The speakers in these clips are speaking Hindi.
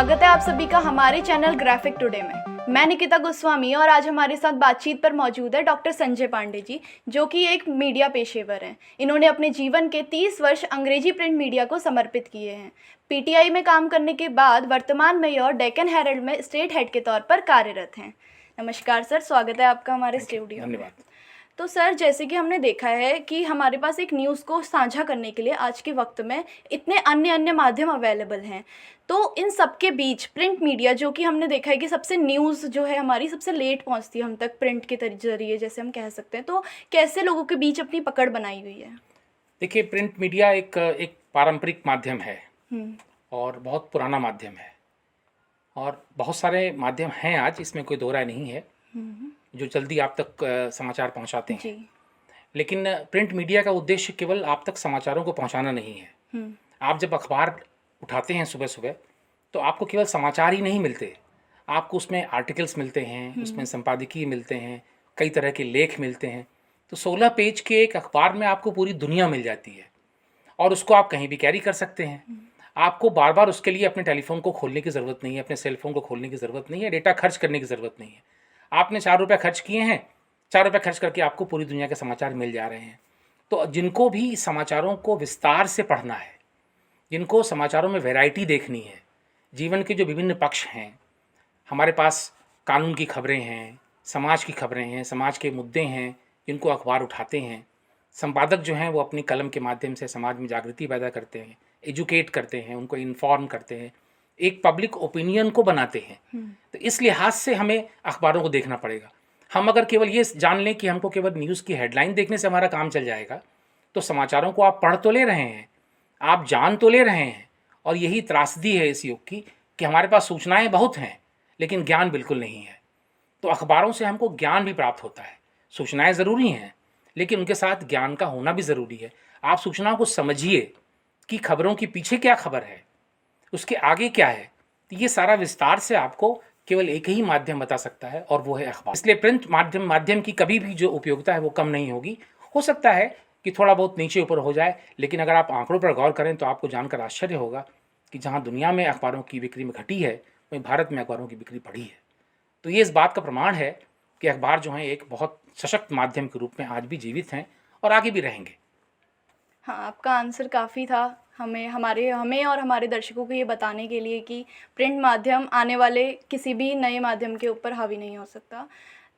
स्वागत है आप सभी का हमारे चैनल ग्राफिक टुडे में। मैं निकिता गोस्वामी और आज हमारे साथ बातचीत पर मौजूद है डॉक्टर संजय पांडे जी, जो कि एक मीडिया पेशेवर हैं। इन्होंने अपने जीवन के 30 वर्ष अंग्रेजी प्रिंट मीडिया को समर्पित किए हैं। पीटीआई में काम करने के बाद वर्तमान में और डेक्कन हेरल्ड में स्टेट हेड के तौर पर कार्यरत हैं। नमस्कार सर, स्वागत है आपका हमारे स्टूडियो में। तो सर, जैसे कि हमने देखा है कि हमारे पास एक न्यूज़ को साझा करने के लिए आज के वक्त में इतने अन्य माध्यम अवेलेबल हैं, तो इन सब के बीच प्रिंट मीडिया, जो कि हमने देखा है कि सबसे न्यूज़ जो है हमारी सबसे लेट पहुंचती है हम तक प्रिंट के जरिए, जैसे हम कह सकते हैं, तो कैसे लोगों के बीच अपनी पकड़ बनाई हुई है? देखिए, प्रिंट मीडिया एक पारंपरिक माध्यम है और बहुत पुराना माध्यम है और बहुत सारे माध्यम हैं आज, इसमें कोई दो राय नहीं है, जो जल्दी आप तक समाचार पहुंचाते हैं। लेकिन प्रिंट मीडिया का उद्देश्य केवल आप तक समाचारों को पहुंचाना नहीं है। आप जब अखबार उठाते हैं सुबह सुबह, तो आपको केवल समाचार ही नहीं मिलते, आपको उसमें आर्टिकल्स मिलते हैं, उसमें संपादकीय मिलते हैं, कई तरह के लेख मिलते हैं। तो 16 पेज के एक अखबार में आपको पूरी दुनिया मिल जाती है और उसको आप कहीं भी कैरी कर सकते हैं। आपको बार बार उसके लिए अपने टेलीफोन को खोलने की ज़रूरत नहीं है, अपने सेलफोन को खोलने की ज़रूरत नहीं है, डेटा खर्च करने की ज़रूरत नहीं है। आपने 4 रुपये खर्च किए हैं, 4 रुपये खर्च करके आपको पूरी दुनिया के समाचार मिल जा रहे हैं। तो जिनको भी समाचारों को विस्तार से पढ़ना है, जिनको समाचारों में वैरायटी देखनी है, जीवन के जो विभिन्न पक्ष हैं, हमारे पास कानून की खबरें हैं, समाज की खबरें हैं, समाज के मुद्दे हैं जिनको अखबार उठाते हैं। संपादक जो हैं वो अपनी कलम के माध्यम से समाज में जागृति पैदा करते हैं, एजुकेट करते हैं, उनको इन्फॉर्म करते हैं, एक पब्लिक ओपिनियन को बनाते हैं। तो इस लिहाज से हमें अखबारों को देखना पड़ेगा। हम अगर केवल ये जान लें कि हमको केवल न्यूज़ की हेडलाइन देखने से हमारा काम चल जाएगा, तो समाचारों को आप पढ़ तो ले रहे हैं, आप जान तो ले रहे हैं, और यही त्रासदी है इस युग की कि हमारे पास सूचनाएं बहुत हैं लेकिन ज्ञान बिल्कुल नहीं है। तो अखबारों से हमको ज्ञान भी प्राप्त होता है। सूचनाएं ज़रूरी हैं लेकिन उनके साथ ज्ञान का होना भी ज़रूरी है। आप सूचनाओं को समझिए कि खबरों के पीछे क्या खबर है, उसके आगे क्या है। तो ये सारा विस्तार से आपको केवल एक ही माध्यम बता सकता है और वो है अखबार। इसलिए प्रिंट माध्यम की कभी भी जो उपयोगिता है वो कम नहीं होगी। हो सकता है कि थोड़ा बहुत नीचे ऊपर हो जाए, लेकिन अगर आप आंकड़ों पर गौर करें तो आपको जानकर आश्चर्य होगा कि जहाँ दुनिया में अखबारों की बिक्री में घटी है, वहीं भारत में अखबारों की बिक्री बढ़ी है। तो ये इस बात का प्रमाण है कि अखबार जो हैं एक बहुत सशक्त माध्यम के रूप में आज भी जीवित हैं और आगे भी रहेंगे। हाँ, आपका आंसर काफ़ी था हमें और हमारे दर्शकों को ये बताने के लिए कि प्रिंट माध्यम आने वाले किसी भी नए माध्यम के ऊपर हावी नहीं हो सकता।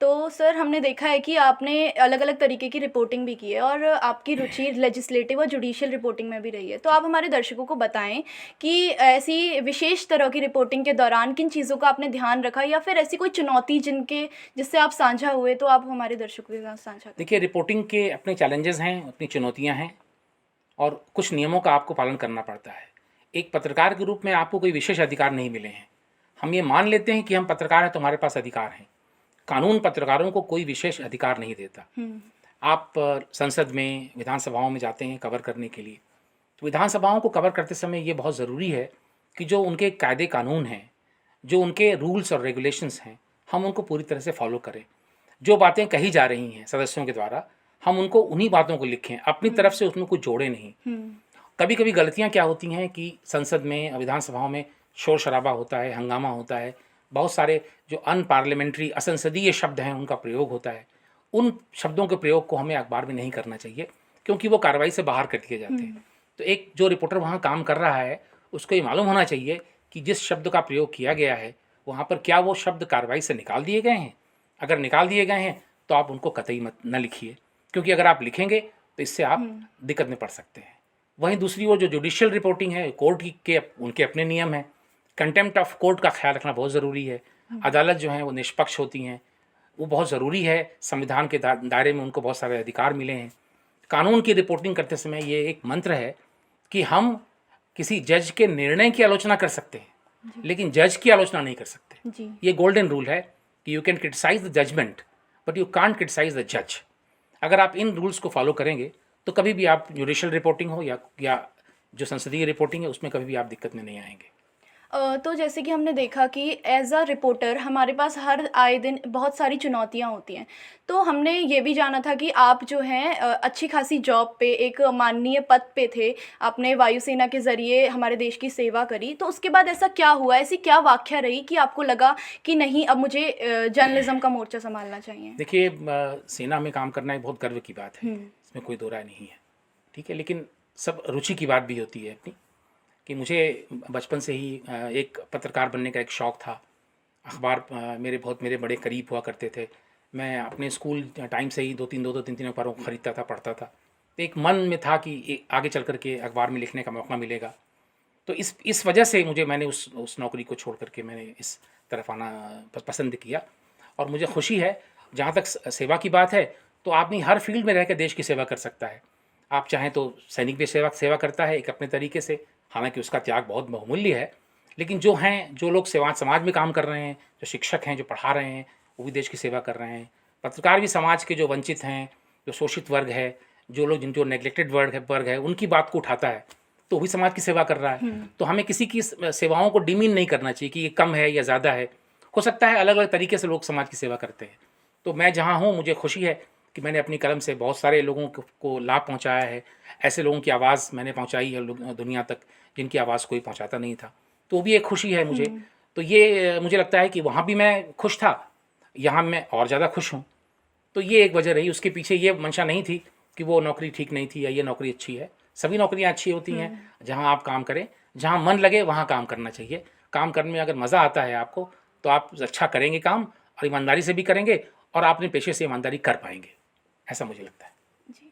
तो सर, हमने देखा है कि आपने अलग अलग तरीके की रिपोर्टिंग भी की है और आपकी रुचि लेजिस्लेटिव और जुडिशियल रिपोर्टिंग में भी रही है। तो आप हमारे दर्शकों को बताएं कि ऐसी विशेष तरह की रिपोर्टिंग के दौरान किन चीज़ों का आपने ध्यान रखा, या फिर ऐसी कोई चुनौती जिससे आप साझा हुए, तो आप हमारे दर्शकों के साथ साझा करें। देखिए, रिपोर्टिंग के अपने चैलेंजेस हैं, अपनी चुनौतियाँ हैं और कुछ नियमों का आपको पालन करना पड़ता है। एक पत्रकार के रूप में आपको कोई विशेष अधिकार नहीं मिले हैं। हम ये मान लेते हैं कि हम पत्रकार हैं तो हमारे पास अधिकार हैं। कानून पत्रकारों को कोई विशेष अधिकार नहीं देता। आप संसद में, विधानसभाओं में जाते हैं कवर करने के लिए, तो विधानसभाओं को कवर करते समय ये बहुत ज़रूरी है कि जो उनके कायदे कानून हैं, जो उनके रूल्स और रेगुलेशंस हैं, हम उनको पूरी तरह से फॉलो करें। जो बातें कही जा रही हैं सदस्यों के द्वारा, हम उनको उन्हीं बातों को लिखें, अपनी तरफ से उसमें कुछ जोड़े नहीं। कभी कभी गलतियां क्या होती हैं कि संसद में, विधानसभाओं में शोर शराबा होता है, हंगामा होता है, बहुत सारे जो अनपार्लियामेंट्री, असंसदीय शब्द हैं उनका प्रयोग होता है। उन शब्दों के प्रयोग को हमें अखबार में नहीं करना चाहिए क्योंकि वो कार्रवाई से बाहर कर दिए जाते हैं। तो एक जो रिपोर्टर वहाँ काम कर रहा है उसको ये मालूम होना चाहिए कि जिस शब्द का प्रयोग किया गया है वहाँ पर क्या वो शब्द कार्रवाई से निकाल दिए गए हैं। अगर निकाल दिए गए हैं तो आप उनको कतई मत न लिखिए, क्योंकि अगर आप लिखेंगे तो इससे आप दिक्कत में पड़ सकते हैं। वहीं दूसरी ओर जो जुडिशियल रिपोर्टिंग है, कोर्ट के उनके अपने नियम हैं। कंटेम्प्ट ऑफ कोर्ट का ख्याल रखना बहुत ज़रूरी है। अदालत जो हैं वो निष्पक्ष होती हैं, वो बहुत ज़रूरी है। संविधान के दायरे में उनको बहुत सारे अधिकार मिले हैं। कानून की रिपोर्टिंग करते समय ये एक मंत्र है कि हम किसी जज के निर्णय की आलोचना कर सकते हैं लेकिन जज की आलोचना नहीं कर सकते। ये गोल्डन रूल है कि you can criticise the judgement but you can't criticise the जज। अगर आप इन रूल्स को फॉलो करेंगे तो कभी भी आप जुडिशियल रिपोर्टिंग हो या जो संसदीय रिपोर्टिंग है उसमें कभी भी आप दिक्कत में नहीं आएंगे। तो जैसे कि हमने देखा कि एज़ अ रिपोर्टर हमारे पास हर आए दिन बहुत सारी चुनौतियाँ होती हैं। तो हमने ये भी जाना था कि आप जो हैं अच्छी खासी जॉब पे एक माननीय पद पे थे, आपने वायुसेना के ज़रिए हमारे देश की सेवा करी। तो उसके बाद ऐसा क्या हुआ, ऐसी क्या वाक़या रही कि आपको लगा कि नहीं अब मुझे जर्नलिज़्म का मोर्चा सँभालना चाहिए? देखिए, सेना में काम करना एक बहुत गर्व की बात है, हुँ, इसमें कोई दो राय नहीं है, ठीक है। लेकिन सब रुचि की बात भी होती है अपनी, कि मुझे बचपन से ही एक पत्रकार बनने का एक शौक़ था। अखबार मेरे मेरे बड़े करीब हुआ करते थे। मैं अपने स्कूल टाइम से ही 2-3 अखबारों को ख़रीदता था, पढ़ता था। तो एक मन में था कि आगे चल कर के अखबार में लिखने का मौका मिलेगा। तो इस वजह से मैंने उस नौकरी को छोड़ कर के मैंने इस तरफ आना पसंद किया। और मुझे खुशी है, जहाँ तक सेवा की बात है, तो आदमी हर फील्ड में रह कर देश की सेवा कर सकता है। आप चाहें तो सैनिक भी सेवा करता है एक अपने तरीके से, हालांकि उसका त्याग बहुत बहुमूल्य है। लेकिन जो लोग समाज में काम कर रहे हैं, जो शिक्षक हैं, जो पढ़ा रहे हैं, वो भी देश की सेवा कर रहे हैं। पत्रकार भी समाज के जो वंचित हैं, जो शोषित वर्ग है, जो नेग्लेक्टेड वर्ग है, उनकी बात को उठाता है, तो भी समाज की सेवा कर रहा है। तो हमें किसी की सेवाओं को डिमीन नहीं करना चाहिए कि ये कम है या ज़्यादा है। हो सकता है अलग अलग तरीके से लोग समाज की सेवा करते हैं। तो मैं जहाँ हूँ, मुझे खुशी है कि मैंने अपनी कलम से बहुत सारे लोगों को लाभ पहुँचाया है। ऐसे लोगों की आवाज़ मैंने पहुँचाई है दुनिया तक, जिनकी आवाज़ कोई पहुँचाता नहीं था। तो भी एक खुशी है मुझे। तो ये मुझे लगता है कि वहाँ भी मैं खुश था, यहाँ मैं और ज़्यादा खुश हूँ। तो ये एक वजह रही। उसके पीछे ये मंशा नहीं थी कि वो नौकरी ठीक नहीं थी या ये नौकरी अच्छी है। सभी नौकरियाँ अच्छी होती हैं, जहाँ आप काम करें, जहाँ मन लगे वहाँ काम करना चाहिए। काम करने में अगर मज़ा आता है आपको, तो आप अच्छा करेंगे काम, और ईमानदारी से भी करेंगे, और आप अपने पेशे से ईमानदारी कर पाएंगे, ऐसा मुझे लगता है। जी।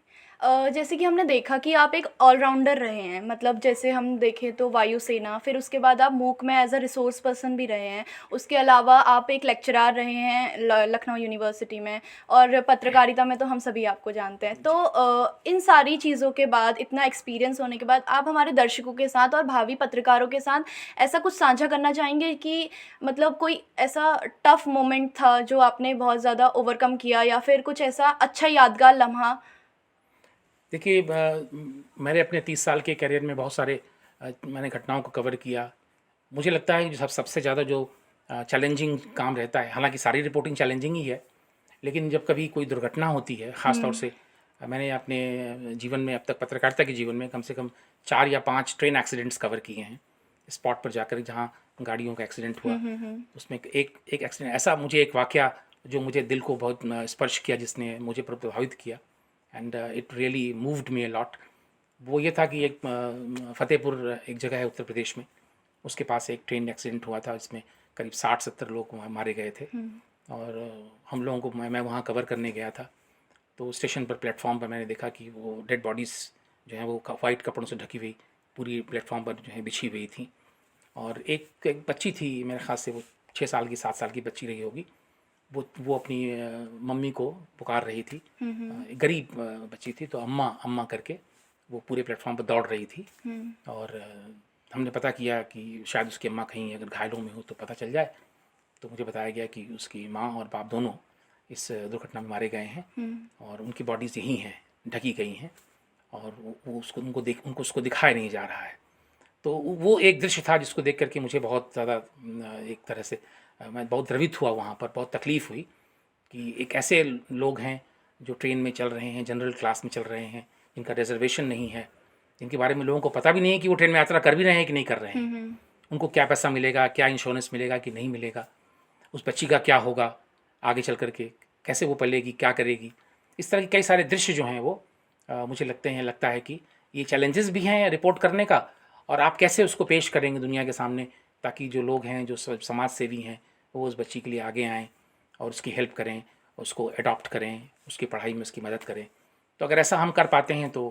जैसे कि हमने देखा कि आप एक ऑलराउंडर रहे हैं, मतलब जैसे हम देखें तो वायुसेना, फिर उसके बाद आप मूक में एज अ रिसोर्स पर्सन भी रहे हैं, उसके अलावा आप एक लेक्चरार रहे हैं लखनऊ यूनिवर्सिटी में, और पत्रकारिता में तो हम सभी आपको जानते हैं। तो इन सारी चीज़ों के बाद, इतना एक्सपीरियंस होने के बाद, आप हमारे दर्शकों के साथ और भावी पत्रकारों के साथ ऐसा कुछ साझा करना चाहेंगे कि मतलब कोई ऐसा टफ मोमेंट था जो आपने बहुत ज़्यादा ओवरकम किया, या फिर कुछ ऐसा अच्छा यादगार लम्हा? देखिए, मैंने अपने 30 साल के करियर में बहुत सारे मैंने घटनाओं को कवर किया। मुझे लगता है कि सबसे ज़्यादा जो चैलेंजिंग काम रहता है, हालांकि सारी रिपोर्टिंग चैलेंजिंग ही है, लेकिन जब कभी कोई दुर्घटना होती है, ख़ास तौर से मैंने अपने जीवन में, अब तक पत्रकारिता के जीवन में, कम से कम 4 या 5 ट्रेन एक्सीडेंट्स कवर किए हैं, स्पॉट पर जाकर, जहाँ गाड़ियों का एक्सीडेंट हुआ। उसमें एक एक्सीडेंट ऐसा, मुझे एक वाक़या जो मुझे दिल को बहुत स्पर्श किया, जिसने मुझे प्रभावित किया, and it really moved me a lot. वो ये था कि एक फ़तेहपुर एक जगह है उत्तर प्रदेश में, उसके पास एक ट्रेन एक्सीडेंट हुआ था, जिसमें करीब 60-70 लोग वहाँ मारे गए थे। और हम लोगों को, मैं वहाँ कवर करने गया था। तो स्टेशन पर, प्लेटफॉर्म पर मैंने देखा कि वो डेड बॉडीज़ जो हैं वो वाइट कपड़ों से ढकी हुई पूरी प्लेटफॉर्म पर जो है बिछी हुई थी। और एक बच्ची थी, मेरे ख्याल से वो 6 साल की 7 साल की बच्ची रही होगी। वो अपनी मम्मी को पुकार रही थी। एक गरीब बच्ची थी, तो अम्मा अम्मा करके वो पूरे प्लेटफॉर्म पर दौड़ रही थी। और हमने पता किया कि शायद उसकी अम्मा कहीं अगर घायलों में हो तो पता चल जाए। तो मुझे बताया गया कि उसकी माँ और बाप दोनों इस दुर्घटना में मारे गए हैं, और उनकी बॉडीज़ यहीं हैं, ढकी गई हैं, और वो उसको दिखाया नहीं जा रहा है। तो वो एक दृश्य था जिसको देख करके मुझे बहुत ज़्यादा एक तरह से मैं बहुत द्रवित हुआ। वहाँ पर बहुत तकलीफ़ हुई कि एक ऐसे लोग हैं जो ट्रेन में चल रहे हैं, जनरल क्लास में चल रहे हैं, जिनका रिजर्वेशन नहीं है, जिनके बारे में लोगों को पता भी नहीं है कि वो ट्रेन में यात्रा कर भी रहे हैं कि नहीं कर रहे हैं। उनको क्या पैसा मिलेगा, क्या इंश्योरेंस मिलेगा कि नहीं मिलेगा, उस बच्ची का क्या होगा आगे चल कर के, कैसे वो पलेगी, क्या करेगी। इस तरह के कई सारे दृश्य जो हैं वो मुझे लगता है कि ये चैलेंजेस भी हैं रिपोर्ट करने का, और आप कैसे उसको पेश करेंगे दुनिया के सामने, ताकि जो लोग हैं, जो समाज सेवी हैं, वो उस बच्ची के लिए आगे आएँ और उसकी हेल्प करें, उसको अडॉप्ट करें, उसकी पढ़ाई में उसकी मदद करें। तो अगर ऐसा हम कर पाते हैं तो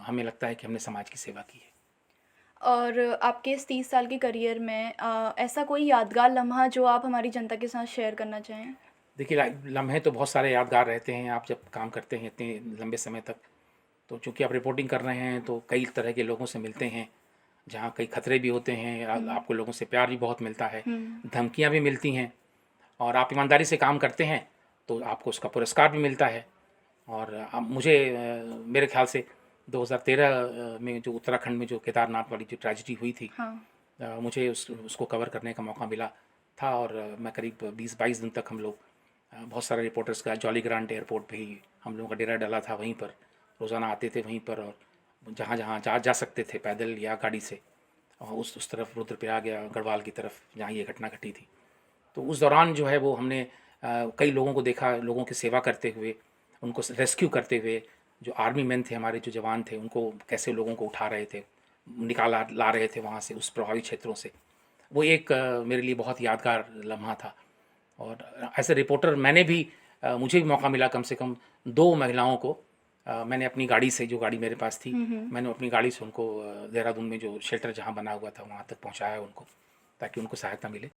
हमें लगता है कि हमने समाज की सेवा की है। और आपके इस 30 साल के करियर में ऐसा कोई यादगार लम्हा जो आप हमारी जनता के साथ शेयर करना चाहें? देखिए, लम्हे तो बहुत सारे यादगार रहते हैं। आप जब काम करते हैं इतने लंबे समय तक, तो चूँकि आप रिपोर्टिंग कर रहे हैं, तो कई तरह के लोगों से मिलते हैं, जहाँ कई खतरे भी होते हैं। आपको लोगों से प्यार भी बहुत मिलता है, धमकियाँ भी मिलती हैं, और आप ईमानदारी से काम करते हैं तो आपको उसका पुरस्कार भी मिलता है। और मुझे मेरे ख्याल से 2013 में जो उत्तराखंड में जो केदारनाथ वाली जो ट्रेजेडी हुई थी, हाँ। मुझे उसको कवर करने का मौका मिला था और मैं करीब 20-22 दिन तक हम लोग बहुत सारे रिपोर्टर्स का जॉली ग्रांट एयरपोर्ट पे ही हम लोगों का डेरा डाला था, वहीं पर रोज़ाना आते थे वहीं पर, और जहाँ जहाँ जा सकते थे पैदल या गाड़ी से, और उस तरफ रुद्रप्रयाग या गढ़वाल की तरफ जहाँ ये घटना घटी थी। तो उस दौरान जो है वो हमने कई लोगों को देखा, लोगों की सेवा करते हुए, उनको रेस्क्यू करते हुए, जो आर्मी मैन थे हमारे, जो जवान थे, उनको कैसे लोगों को उठा रहे थे, निकाला ला रहे थे वहाँ से, उस प्रभावित क्षेत्रों से। वो एक मेरे लिए बहुत यादगार लम्हा था। और एज ए रिपोर्टर मैंने भी मुझे भी मौका मिला कम से कम 2 महिलाओं को मैंने अपनी गाड़ी से, जो गाड़ी मेरे पास थी, मैंने अपनी गाड़ी से उनको देहरादून में जो शेल्टर जहाँ बना हुआ था वहाँ तक पहुँचाया उनको, ताकि उनको सहायता मिले।